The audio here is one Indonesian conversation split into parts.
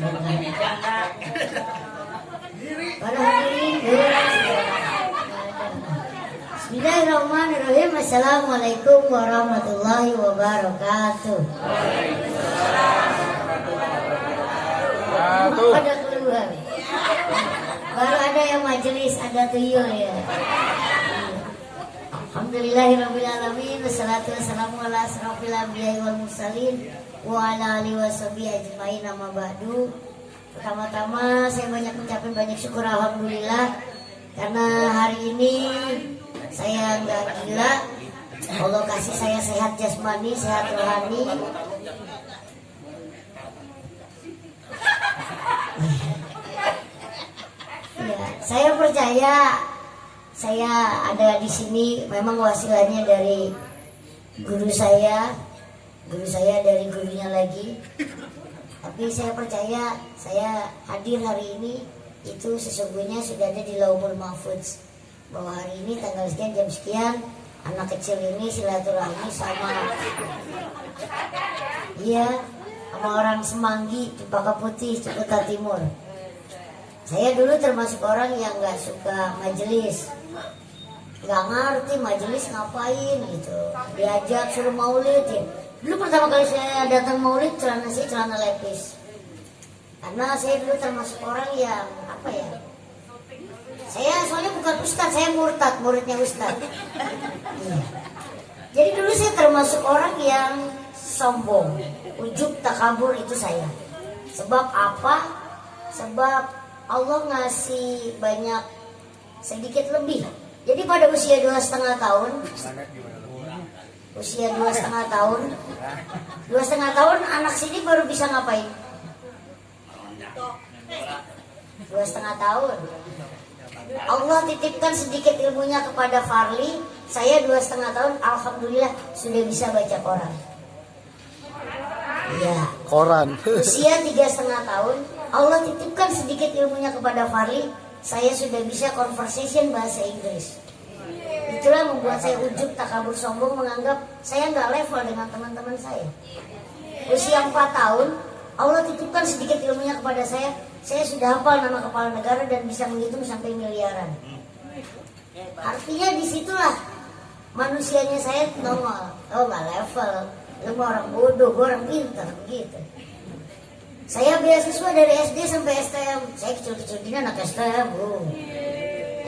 Para hadirin, Bismillahirrahmanirrahim. Assalamualaikum warahmatullahi wabarakatuh. Pada keluar. Baru ada yang majelis, ada tuyul ya. Alhamdulillahirrabbilalamin. Wassalatu wassalamu ala asrofil anbiya'i wal mursalin wa ala alihi washabihi ajmain, amma ba'du. Pertama-tama saya mengucapkan banyak syukur alhamdulillah karena hari ini saya nggak gila. Allah kasih saya sehat jasmani, sehat rohani. Ya, saya percaya saya ada di sini memang wasilahnya dari guru saya dari gurunya lagi. Tapi saya percaya saya hadir hari ini itu sesungguhnya sudah ada di Lauhul Mahfuz, bahwa hari ini tanggal sekian jam sekian anak kecil ini silaturahmi sama orang Semanggi, Cempaka Putih, Ciputat Timur. Saya dulu termasuk orang yang nggak suka majelis, nggak ngerti majelis ngapain gitu. Diajak suruh maulid ya. Dulu pertama kali saya datang maulid celana saya celana lepis. Karena saya dulu termasuk orang yang saya soalnya bukan ustadz, saya murtad, muridnya ustadz. Jadi dulu saya termasuk orang yang sombong, ujub takabur itu saya. Sebab apa? Sebab Allah ngasih banyak sedikit lebih. Jadi pada usia 2,5 tahun, usia 2,5 tahun, 2,5 tahun anak sini baru bisa ngapain? 2,5 tahun. Allah titipkan sedikit ilmunya kepada Farli. Saya 2,5 tahun, alhamdulillah sudah bisa baca Quran. Ya. Koran. Usia 3,5 tahun, Allah titipkan sedikit ilmunya kepada Farli. Saya sudah bisa conversation bahasa Inggris. Itulah membuat saya ujub, takabur, sombong, menganggap saya nggak level dengan teman-teman saya. Usia 4 tahun, Allah titipkan sedikit ilmunya kepada saya. Saya sudah hafal nama kepala negara dan bisa menghitung sampai miliaran. Artinya disitulah manusianya saya nongol. Oh nggak level, lu orang bodoh, gue orang pintar begitu. Saya beasiswa dari SD sampai STM. Saya kecil-kecil gini anak STM,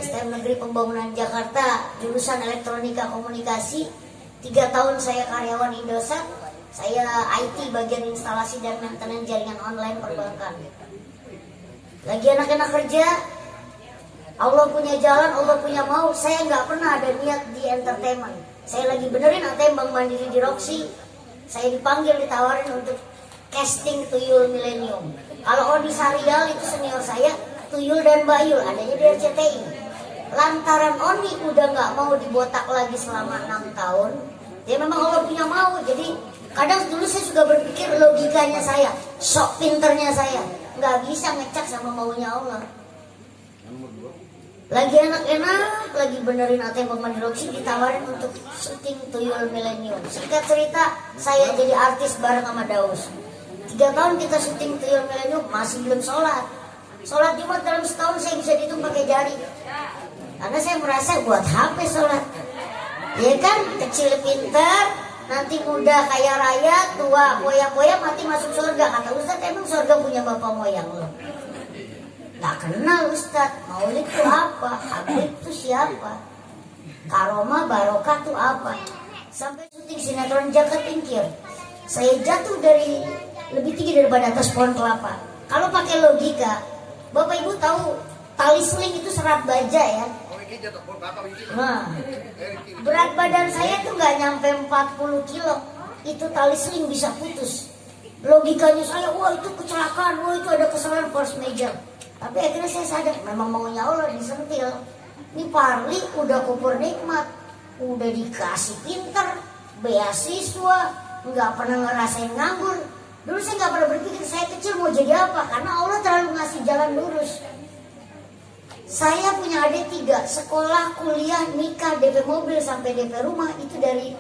STM Negeri Pembangunan Jakarta, jurusan Elektronika Komunikasi. 3 tahun saya karyawan Indosat. Saya IT bagian instalasi dan maintenance jaringan online perbankan. Lagi anak-anak kerja, Allah punya jalan, Allah punya mau. Saya nggak pernah ada niat di entertainment. Saya lagi benerin ATM Bank Mandiri di Roxy. Saya dipanggil, ditawarin untuk casting Tuyul Millennium. Kalau Odi Sarial itu senior saya, Tuyul dan Bayul adanya di RCTI. Lantaran Oni udah nggak mau dibotak lagi selama 6 tahun, dia memang Allah punya mau. Jadi kadang dulu saya juga berpikir logikanya saya, sok pinternya saya, nggak bisa ngecak sama maunya Allah. Lagi enak-enak, lagi benerin ATM Bank Mandiri Roxy, ditawarin untuk syuting Tuyul Millennium. Singkat cerita, saya jadi artis bareng sama Daus. 3 tahun kita syuting Tuyul Millennium, masih belum sholat. Sholat Jumat dalam setahun saya bisa dihitung pakai jari. Karena saya merasa buat HP sholat. Ya kan, kecil pintar, nanti muda kaya raya, tua poya-poya, mati masuk surga. Kata Ustaz, emang surga punya bapak moyang lo? Gak kenal Ustaz. Maulid itu apa? Habib itu siapa? Karomah barokah itu apa? Sampai syuting sinetron Jaket Tingkir, saya jatuh dari lebih tinggi daripada atas pohon kelapa. Kalau pakai logika, Bapak Ibu tahu tali seling itu serat baja ya. Nah, berat badan saya tuh nggak nyampe 40 kilo. Itu tali seling bisa putus. Logikanya saya, wah itu kecelakaan, wah itu ada kesalahan force major. Tapi akhirnya saya sadar, memang maunya Allah disentil. Ini Parli udah kubur nikmat, udah dikasih pinter, beasiswa, nggak pernah ngerasain nganggur. Dulu saya nggak pernah berpikir saya kecil mau jadi apa, karena Allah terlalu ngasih jalan lurus. Saya punya adik 3, sekolah, kuliah, nikah, DP mobil sampai DP rumah itu dari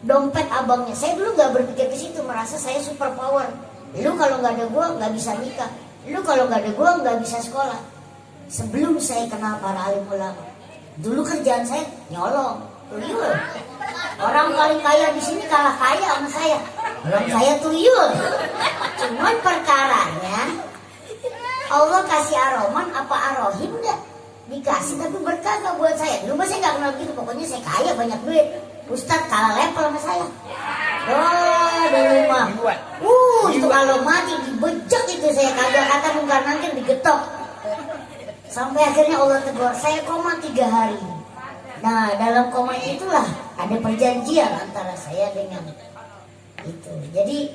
dompet abangnya. Saya dulu nggak berpikir ke situ, merasa saya super power. Lu kalau nggak ada gua nggak bisa nikah. Lu kalau nggak ada gua nggak bisa sekolah. Sebelum saya kenal para alim ulama, dulu kerjaan saya nyolong, tuyul. Orang paling kaya di sini kalah kaya sama saya. Orang saya tuyul. Cuman perkaranya Allah kasih Ar-Rahman apa Ar-Rahim enggak? Dikasih tapi berkah gak buat saya. Dulu saya gak kenal gitu, pokoknya saya kaya banyak duit. Ustadz kalah level sama saya. Oh dulu mah itu kalau mati dibejek itu saya kagak kata mungkar nangkir digetok. Sampai akhirnya Allah tegur saya koma 3 hari. Nah dalam koma itulah ada perjanjian antara saya dengan itu. Jadi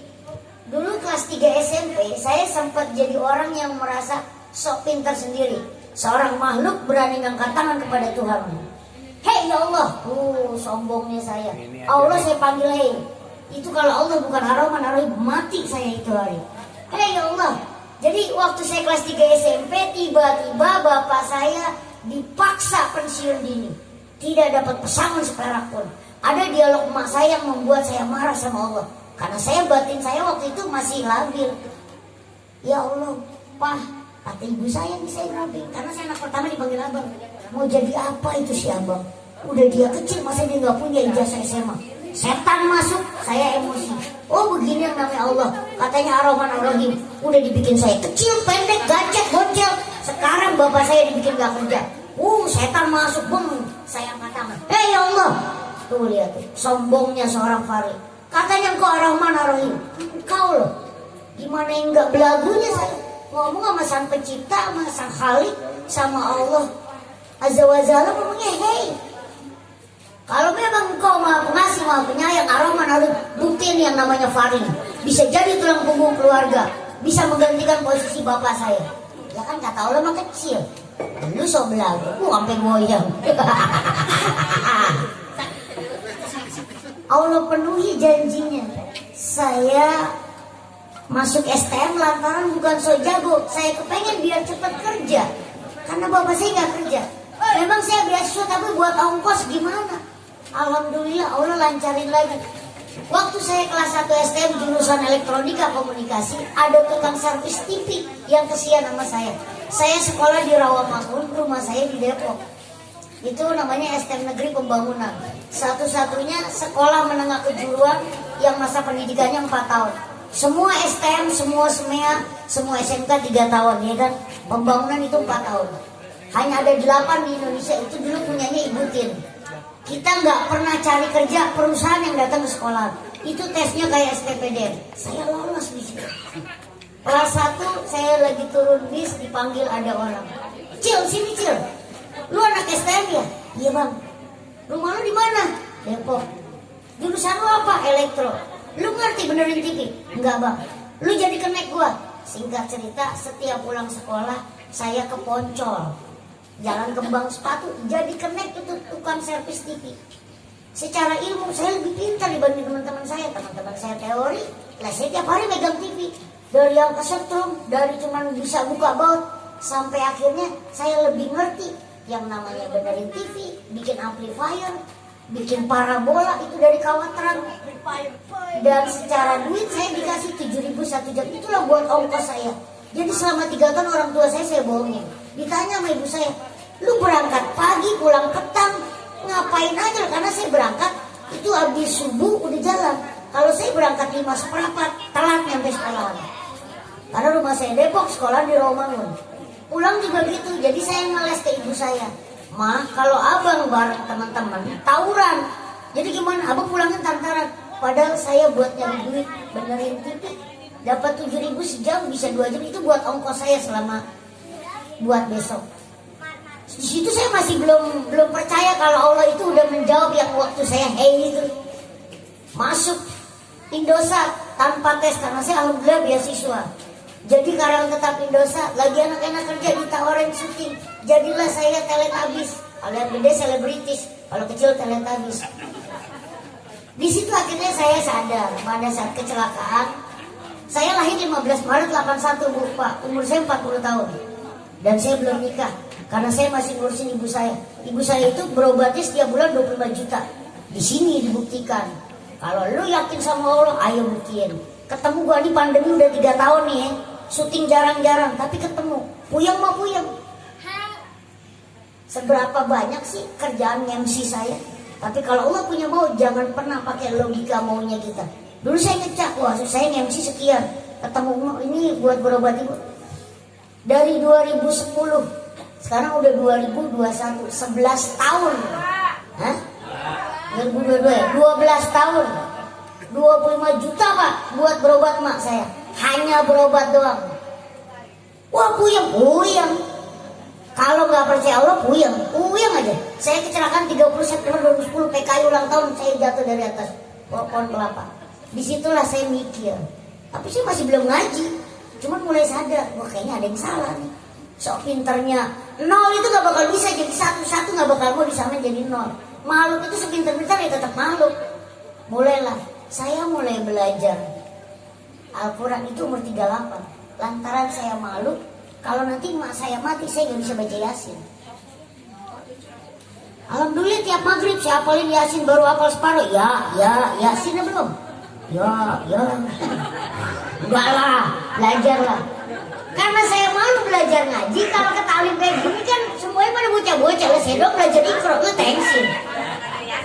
dulu kelas 3 SMP saya sempat jadi orang yang merasa sok pintar sendiri. Seorang makhluk berani ngangkat tangan kepada Tuhan. Hei ya Allah, sombongnya saya. Allah saya panggil hei. Itu kalau Allah bukan Ar-Rahman Ar-Rahim, mati saya itu hari. Hei ya Allah. Jadi waktu saya kelas 3 SMP, tiba-tiba bapak saya dipaksa pensiun dini. Tidak dapat pesangon seperak pun. Ada dialog emak saya yang membuat saya marah sama Allah. Karena batin saya waktu itu masih labil. Ya Allah, Pak, kata ibu saya nih saya ngeramping. Karena saya anak pertama dipanggil abang. Mau jadi apa itu si abang? Udah dia kecil, masa dia gak punya ijazah SMA. Setan masuk, saya emosi. Oh begini yang namanya Allah. Katanya Ar-Rahman Ar-Rahim. Udah dibikin saya kecil, pendek, gacet, bocil. Sekarang bapak saya dibikin gak kerja. Setan masuk, saya angkat tangan. Hei ya Allah. Tuh lihat tuh, sombongnya seorang Farid. Katanya engkau Ar-Rahman Ar-Rahim. Engkau loh, gimana enggak belagunya saya ngomong sama sang pencipta, sama sang khalik, sama Allah Azza wa Jalla ngomongnya hei. Kalau memang engkau maha pengasih, maha penyayang, Ar-Rahman Ar-Rahim, buktiin yang namanya Farid bisa jadi tulang punggung keluarga, bisa menggantikan posisi bapak saya. Ya kan kata Allah mah kecil. Lu so belagu, sampai goyang. Allah penuhi janjinya. Saya masuk STM lantaran bukan so jago. Saya kepengen biar cepat kerja. Karena bapak saya nggak kerja. Memang saya beasiswa tapi buat ongkos gimana? Alhamdulillah Allah lancarin lagi. Waktu saya kelas 1 STM jurusan elektronika komunikasi, ada tukang servis TV yang kesian sama saya. Saya sekolah di Rawamangun, rumah saya di Depok. Itu namanya STM Negeri Pembangunan. Satu-satunya sekolah menengah kejuruan yang masa pendidikannya 4 tahun. Semua STM, semua SMEA, semua SMK 3 tahun, ya kan? Pembangunan itu 4 tahun. Hanya ada 8 di Indonesia, itu dulu punyanya Ibu Tin. Kita nggak pernah cari kerja perusahaan yang datang ke sekolah. Itu tesnya kayak STPDN. Saya lolos di situ. Kelas 1 saya lagi turun bis, dipanggil ada orang. Cil, sini Cil. Lu anak STM ya? Iya bang. Rumah lu di mana? Depok. Jurusan lu apa? Elektro. Lu ngerti benerin TV? Enggak bang. Lu jadi kenek gua. Singkat cerita, setiap pulang sekolah saya ke Poncol, Jalan Kembang Sepatu, jadi kenek itu tukang servis TV. Secara ilmu saya lebih pintar dibanding teman-teman saya. Teman-teman saya teori, lah saya tiap hari megang TV. Dari yang kesetrum, dari cuman bisa buka baut, sampai akhirnya saya lebih ngerti yang namanya benerin TV, bikin amplifier, bikin parabola, itu dari Kawatran. Dan secara duit saya dikasih 7.000 1 jam, itulah buat ongkos saya. Jadi selama 3 tahun orang tua saya bohongin. Ditanya sama ibu saya, lu berangkat pagi pulang petang, ngapain aja? Karena saya berangkat itu habis subuh udah jalan. Kalau saya berangkat 5:15 telat nyampe sekolahan. Karena rumah saya Depok, sekolah di Rawamangun. Pulang juga gitu, jadi saya ngeles ke ibu saya. Ma, kalau abang bareng teman-teman tawuran, jadi gimana? Abang pulangnya tantaran. Padahal saya buat nyari duit benerin TV, dapat 7.000 sejam, bisa 2 jam, itu buat ongkos saya selama buat besok. Di situ saya masih belum percaya kalau Allah itu udah menjawab yang waktu saya itu. Masuk Indosat tanpa tes karena saya alhamdulillah beasiswa. Jadi karyawan tetap Indosat, lagi anak-anak kerja ditawarin syuting. Jadilah saya Teletubbies. Kalau yang gede selebritis, kalau kecil Teletubbies. Di situ akhirnya saya sadar pada saat kecelakaan. Saya lahir 15 Maret 81 Bu, Pak. Umur saya 40 tahun. Dan saya belum nikah karena saya masih ngurusin ibu saya. Ibu saya itu berobatnya setiap bulan 25 juta. Di sini dibuktikan. Kalau lu yakin sama Allah, ayo buktiin. Ketemu gua di pandemi udah 3 tahun nih ya. Syuting jarang-jarang, tapi ketemu. Puyeng mah puyeng. Seberapa banyak sih kerjaan MC saya? Tapi kalau Allah punya mau, jangan pernah pakai logika maunya kita. Dulu saya ngecak, wah saya MC sekian. Ketemu ini buat berobat ibu. Dari 2010, sekarang udah 2021, 11 tahun. Hah? 2022 ya? 12 tahun. 25 juta Pak buat berobat mak saya. Hanya berobat doang. Wah puyeng. Kalau nggak percaya Allah puyeng aja. Saya kecelakaan 30 September 2010 PKI ulang tahun, saya jatuh dari atas pohon kelapa. Disitulah saya mikir. Tapi saya masih belum ngaji. Cuman mulai sadar, wah kayaknya ada yang salah nih. Sok pinternya 0 itu nggak bakal bisa jadi 1 nggak bakal mau disamain jadi 0. Makhluk itu sepinter-pinter ya tetap makhluk. Mulailah saya mulai belajar Al-Quran itu umur 38. Lantaran saya malu, kalau nanti mak saya mati saya gak bisa baca Yasin. Alhamdulillah tiap maghrib saya hafalin Yasin, baru hafal separuh. Yasin belum? Ya. Enggak lah, belajar lah. Karena saya malu belajar ngaji, kalau ke talim kayak gini kan semuanya pada bocah-bocah lah. Saya dong belajar Iqra, lu tensin.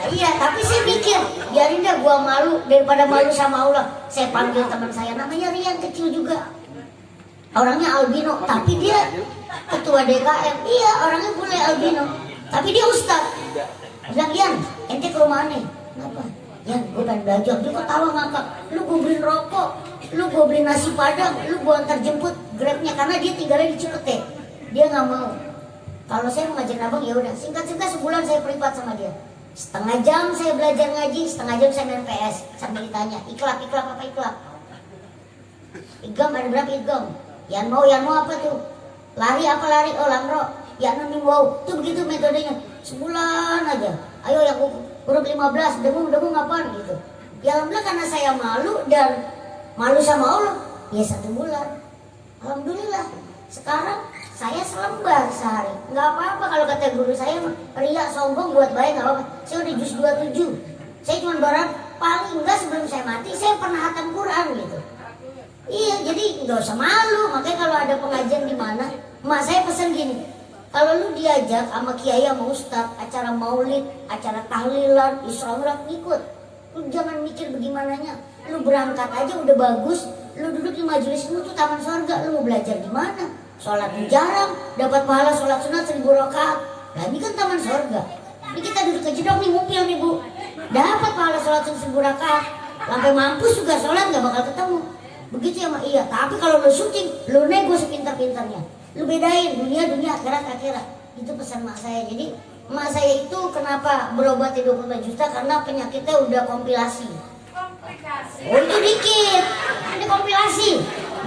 Iya, tapi saya pikir biarin dah gua malu daripada malu sama Allah. Saya panggil teman saya namanya Rian, kecil juga. Orangnya albino, tapi dia ketua DKM. Iya, orangnya bule albino, tapi dia ustaz. Bilang, Yan, ente ke rumah aneh. Kenapa? Yan, gue pengen belajar. Dia ketawa ngakak. Lu gue beliin rokok, lu gue beliin nasi padang, lu gue antar jemput Grabnya, karena dia tinggalnya di Cipete. Dia nggak mau. Kalau saya mau ngajarin abang, ya udah. Singkat-singkat sebulan saya privat sama dia. Setengah jam saya belajar ngaji, setengah jam saya main PS. Sambil ditanya, iklap apa iklap? Igam ada berapa igam? Yang mau apa tuh? Lari apa lari? Oh lamro. Ya nunning wow. Itu begitu metodenya. Sebulan aja. Ayo yang huruf 15, dengung apaan gitu. Ya alhamdulillah karena saya malu dan malu sama Allah. Ya 1 bulan. Alhamdulillah. Sekarang saya selembar sehari. Nggak apa-apa kalau kata guru saya, ria sombong buat baik nggak apa-apa. Saya udah juz 27. Saya cuma barang paling enggak sebelum saya mati saya pernah hatam Quran gitu. Iya, jadi nggak usah malu. Makanya kalau ada pengajian di mana, emak saya pesan gini. Kalau lu diajak sama kiai sama ustaz, acara maulid, acara tahlilan, isra mi'raj, ikut. Lu jangan mikir bagaimananya. Lu berangkat aja udah bagus. Lu duduk di majelis lu tuh taman surga. Lu mau belajar di mana? Sholat jarang, dapat pahala sholat sunat 1000 rakaat. Nah ini kan taman surga. Ini kita duduk ke jedok nih, ngupil nih bu. Dapat pahala sholat sunat 1000 rakaat. Sampai mampus juga sholat gak bakal ketemu. Begitu ya mak, iya. Tapi kalau lu syuting, lu nego sepintar-pintarnya. Lu bedain dunia akhirat. Itu pesan mak saya. Jadi mak saya itu kenapa berobat 25 juta, karena penyakitnya udah kompilasi. Oh itu dikit. Ini kompilasi.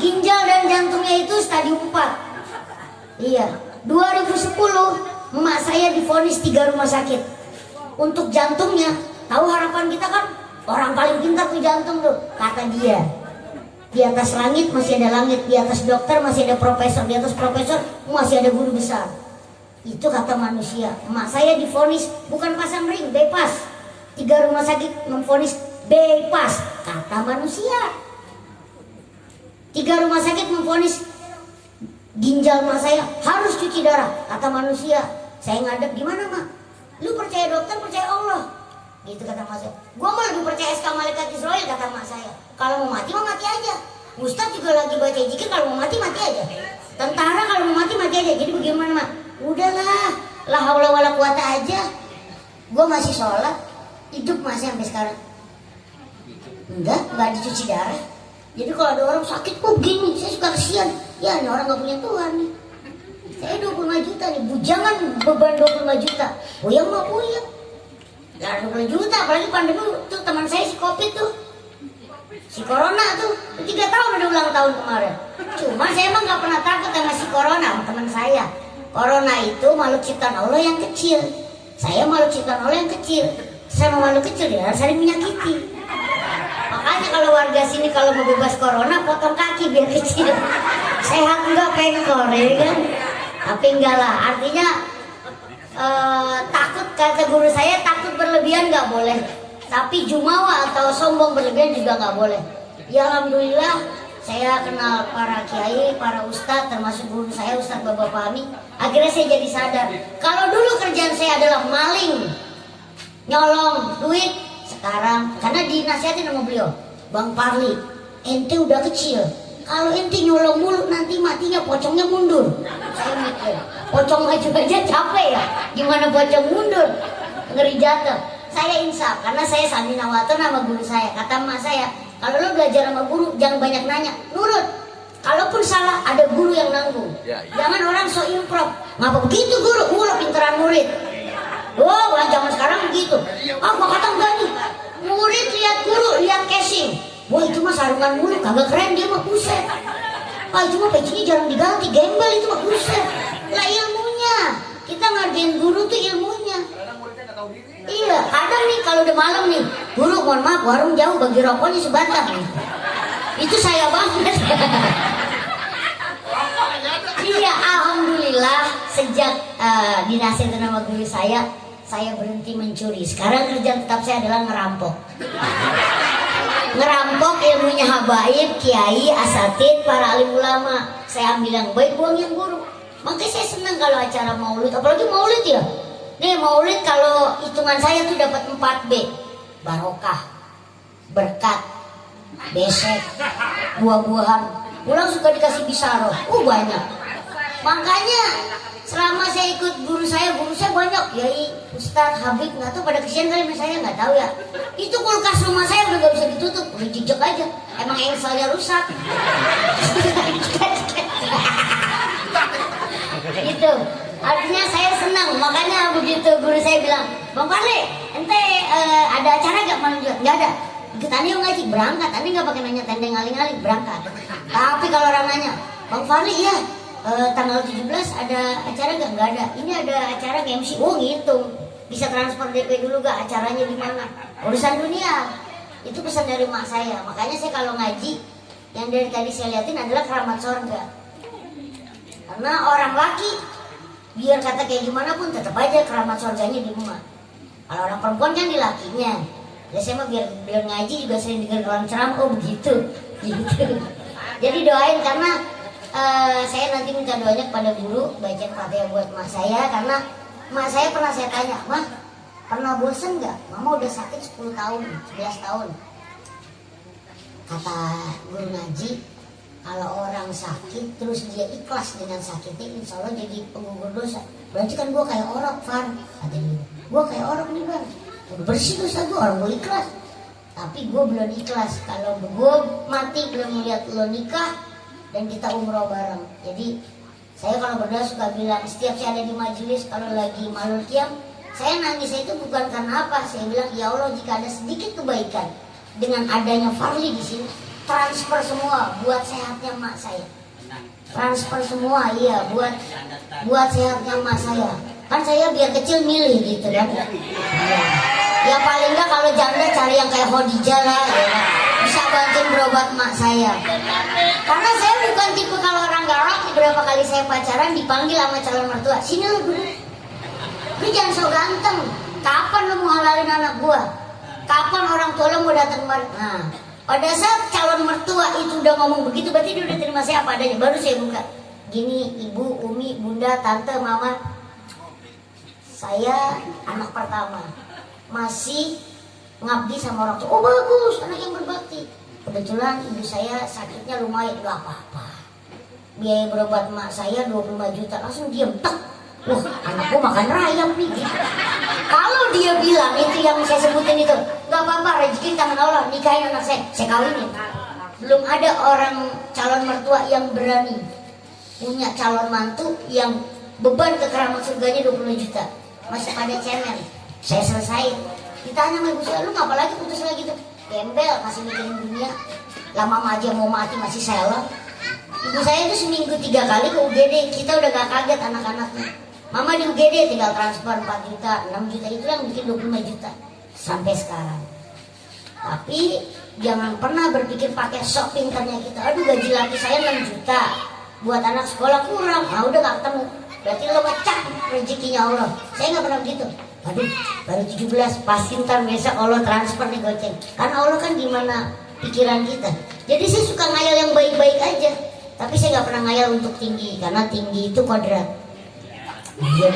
Ginjal dan jantungnya itu stadium 4. Iya. 2010 emak saya divonis 3 rumah sakit. Untuk jantungnya, tahu harapan kita kan orang paling pintar tuh jantung tuh. Kata dia, di atas langit masih ada langit, di atas dokter masih ada profesor, di atas profesor masih ada guru besar. Itu kata manusia. Emak saya divonis bukan pasang ring, bebas. 3 rumah sakit memvonis bebas, kata manusia. 3 rumah sakit memvonis ginjal mak saya harus cuci darah, kata manusia. Saya ngadep, gimana mak? Lu percaya dokter, percaya Allah? Gitu kata mak saya. Gua mah lebih percaya SK malaikat Israel, kata mak saya. Kalau mau mati mah mati aja. Ustaz juga lagi baca zikir, kalau mau mati mati aja. Tentara kalau mau mati mati aja. Jadi bagaimana mak? Udahlah, la haula wala quwata aja. Gua masih sholat, hidup masih sampai sekarang. Enggak dicuci darah. Jadi kalau ada orang sakit kok gini, saya suka kesian. Ya ini orang gak punya Tuhan nih. Saya 25 juta nih, bujangan beban 25 juta. Puyeng mah puyeng. Ya 20 juta, apalagi pandemi tuh teman saya si Covid tuh. Si Corona tuh, 3 tahun udah ulang tahun kemarin. Cuma saya emang gak pernah takut sama si Corona, sama teman saya. Corona itu makhluk ciptaan Allah yang kecil. Saya makhluk ciptaan Allah yang kecil. Sama makhluk kecil ya saling menyakiti. Makanya kalau warga sini kalau mau bebas corona potong kaki biar kecil. Sehat enggak pengkor ya kan? Tapi enggak lah, artinya takut, kata guru saya, takut berlebihan enggak boleh. Tapi jumawa atau sombong berlebihan juga enggak boleh. Ya alhamdulillah saya kenal para kiai, para ustadz, termasuk guru saya Ustadz Bapak Fahmi. Akhirnya saya jadi sadar, kalau dulu kerjaan saya adalah maling, nyolong duit, sekarang karena dinasihatin sama beliau, Bang Parli, ente udah kecil, kalau ente nyolong mulu nanti matinya pocongnya mundur. Saya mikir, pocong maju aja capek ya, gimana pocong mundur, ngeri jatuh. Saya insaf karena saya samina waton sama guru saya. Kata emak saya, kalau lo belajar sama guru jangan banyak nanya, nurut. Kalaupun salah ada guru yang nanggung. Jangan orang so improv. Ngapa begitu guru? Lo pinteran murid. Oh, zaman sekarang begitu. Gua kata enggak nih. Murid lihat guru, lihat casing. Wah itu mah sarungan mulu, kagak keren dia mah, buset. Itu mah pecinya jarang diganti, gembel itu mah, buset. Lah ilmunya, kita ngerjain guru tuh ilmunya. Iya, kadang nih kalau udah malam nih, guru mohon maaf warung jauh bagi rokoknya sebatang nih. Itu saya banget. Iya, alhamdulillah sejak dinasihatin sama guru saya berhenti mencuri. Sekarang kerjaan tetap saya adalah ngerampok. Ngerampok ilmunya habaib, kiai, asatid, para alim ulama. Saya ambil yang baik, buang yang buruk. Makanya saya senang kalau acara maulid, apalagi maulid ya. Nih maulid kalau hitungan saya tuh dapat 4B. Barokah, berkat, besek, buah-buahan. Pulang suka dikasih bisaroh, banyak. Makanya selama saya ikut guru saya banyak. Yai, Ustadz, Habib, nggak tahu pada kesian kali, saya nggak tahu ya. Itu kulkas rumah saya udah gak bisa ditutup, udah jejak aja. Emang engselnya rusak. Gitu. Artinya saya senang, makanya begitu guru saya bilang, Bang Parli, ente ada acara gak malam juga? Gak ada. Ikut ane yuk ngaji, berangkat. Ane gak pakai nanya tendeng aling-aling, berangkat. Tapi kalau orang nanya, Bang Parli iya, tanggal 17 ada acara gak? Gak ada. Ini ada acara MC. Ngitung. Bisa transfer DP dulu gak? Acaranya di mana? Urusan dunia. Itu pesan dari mak saya. Makanya saya kalau ngaji, yang dari tadi saya liatin adalah keramat sorga. Karena orang laki biar kata kayak gimana pun tetap aja keramat surganya di rumah. Kalau orang perempuan kan di lakinya. Ya saya mah biar ngaji juga sering dengar orang ceramah, begitu. Jadi doain karena saya nanti minta doanya kepada guru, baca Fatihah buat mak saya karena mak saya pernah saya tanya, "Mah, pernah bosen nggak? Mama udah sakit 10 tahun, 11 tahun." Kata guru ngaji, kalau orang sakit terus dia ikhlas dengan sakitnya, insya Allah jadi penggugur dosa. Berarti kan gue kayak orang, Far. Katanya, gue kayak orang nih bang. Udah bersih dosa gue, orang gue ikhlas. Tapi gue belum ikhlas. Kalau gue mati belum melihat lo nikah dan kita umroh bareng. Jadi saya kalau berdoa suka bilang, setiap saya ada di majelis kalau lagi malul qiyam, saya nangis itu bukan karena apa. Saya bilang, ya Allah jika ada sedikit kebaikan dengan adanya Farli di sini, transfer semua buat sehatnya mak saya. Transfer semua, iya buat sehatnya mak saya. Kan saya biar kecil milih gitu kan. Ya paling enggak kalau janda cari yang kayak Khadijah lah ya. Bisa bantuin berobat mak saya. Karena saya bukan tipe kalau orang galak. Berapa kali saya pacaran dipanggil sama calon mertua, sini lu dulu. Lu jangan so ganteng. Kapan lu mau halalin anak gua? Kapan orang tua lu mau datang kemari? Nah, pada saat calon mertua itu udah ngomong begitu, berarti dia udah terima saya apa adanya. Baru saya buka. Gini, ibu, umi, bunda, tante, mama. Saya anak pertama. Masih ngabdi sama orang tua. Oh bagus, anak yang berbakti. Kebetulan ibu saya sakitnya lumayan, gak apa-apa. Biaya berobat emak saya 25 juta. Langsung diem, tek. Wah, anakku makan rayap nih. Kalau dia bilang itu yang saya sebutin itu, gak apa-apa, rezeki tangan Allah, nikahin anak saya kawinin. Belum ada orang calon mertua yang berani punya calon mantu yang beban ke keramat surganya 20 juta. Masih pada cemen. Saya selesai. Ditanya sama ibu saya, lu ngapa lagi putus lagi tuh? Gembel, masih mikirin dunia. Lama aja mau mati masih selo. Ibu saya itu seminggu 3 kali ke UGD. Kita udah gak kaget anak-anaknya. Mama di UGD tinggal transfer 4 juta, 6 juta, itu yang bikin 25 juta. Sampai sekarang. Tapi jangan pernah berpikir pakai sok pinternya kita. Aduh gaji laki saya 6 juta. Buat anak sekolah kurang. Nah udah gak ketemu. Berarti lo pecah rezekinya Allah. Saya gak pernah begitu. Aduh baru 17, pasti ntar besok Allah transfer nih goceng. Karena Allah kan gimana pikiran kita. Jadi saya suka ngayal yang baik-baik aja. Tapi saya nggak pernah ngayal untuk tinggi, karena tinggi itu kodrat. Iya.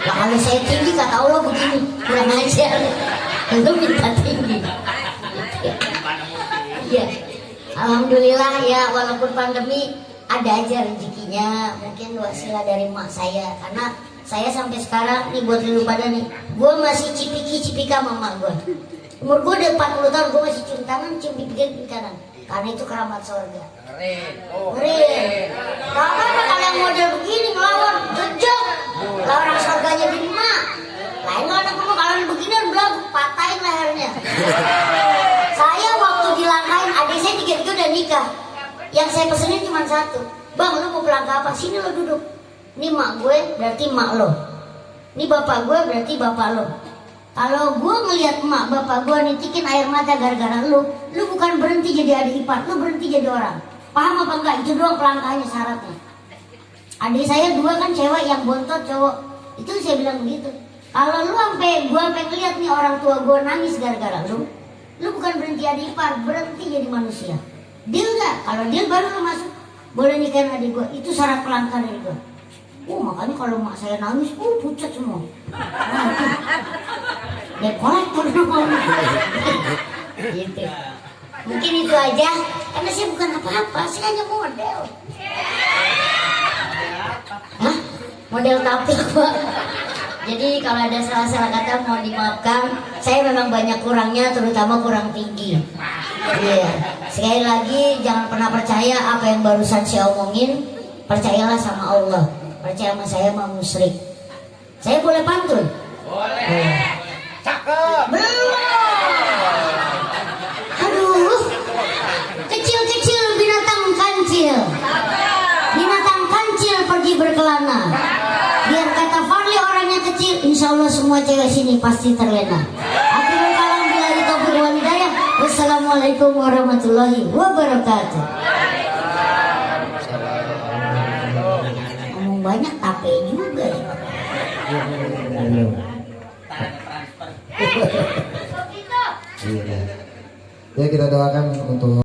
Nah, kalau saya tinggi kata Allah begini, kurang ajar. Lu minta tinggi. Iya. Alhamdulillah ya, walaupun pandemi ada aja rezekinya. Mungkin wasilah dari mak saya, karena saya sampai sekarang nih buat lu pada nih, gue masih cipika sama mak gue. Umur gue udah 40 tahun, gue masih cium tangan, cium bibir kanan. Karena itu keramat surga. Ngeri. Kalau kalau yang model begini ngelawan, jejak. Lah orang surganya di mak. Lain anak gue kalau beginian belagu, patahin lehernya. Saya waktu dilangkain, adik saya 3 udah nikah. Yang saya pesenin cuma satu. Bang, lu mau pelangka apa? Sini lo duduk. Ini mak gue berarti mak lo. Ini bapak gue berarti bapak lo. Kalau gue ngelihat emak bapak gue nitikin air mata gara-gara lu bukan berhenti jadi adik ipar, lu berhenti jadi orang. Paham apa enggak? Itu doang pelangkahnya syaratnya. Adik saya 2 kan cewek, yang bontot cowok. Itu saya bilang begitu. Kalau lu gue sampai ngeliat nih orang tua gue nangis gara-gara lu bukan berhenti adik ipar, berhenti jadi manusia. Deal nggak? Kalau deal baru lu masuk, boleh nikahin adik gue. Itu syarat pelangkah dari gue. Makanya kalau mak saya nangis, pucat semua. Kolektor dong. Gitu. Mungkin itu aja, karena saya bukan apa-apa, saya hanya model. Hah? Model tampil, Pak. Jadi kalau ada salah-salah kata mau dimaafkan. Saya memang banyak kurangnya, terutama kurang tinggi. Iya. Sekali lagi jangan pernah percaya apa yang barusan saya omongin. Percayalah sama Allah. Percaya sama saya mah musyrik. Saya boleh pantun? Boleh. Cakep. Belum. Aduh. Kecil-kecil binatang kancil. Binatang kancil pergi berkelana. Biar kata Farli orangnya kecil, insya Allah semua cewek sini pasti terlena. Akhirul kalam billahi taufiq wal hidayah. Wassalamualaikum warahmatullahi wabarakatuh. Ngomong banyak capek juga ya. Ya kita doakan untuk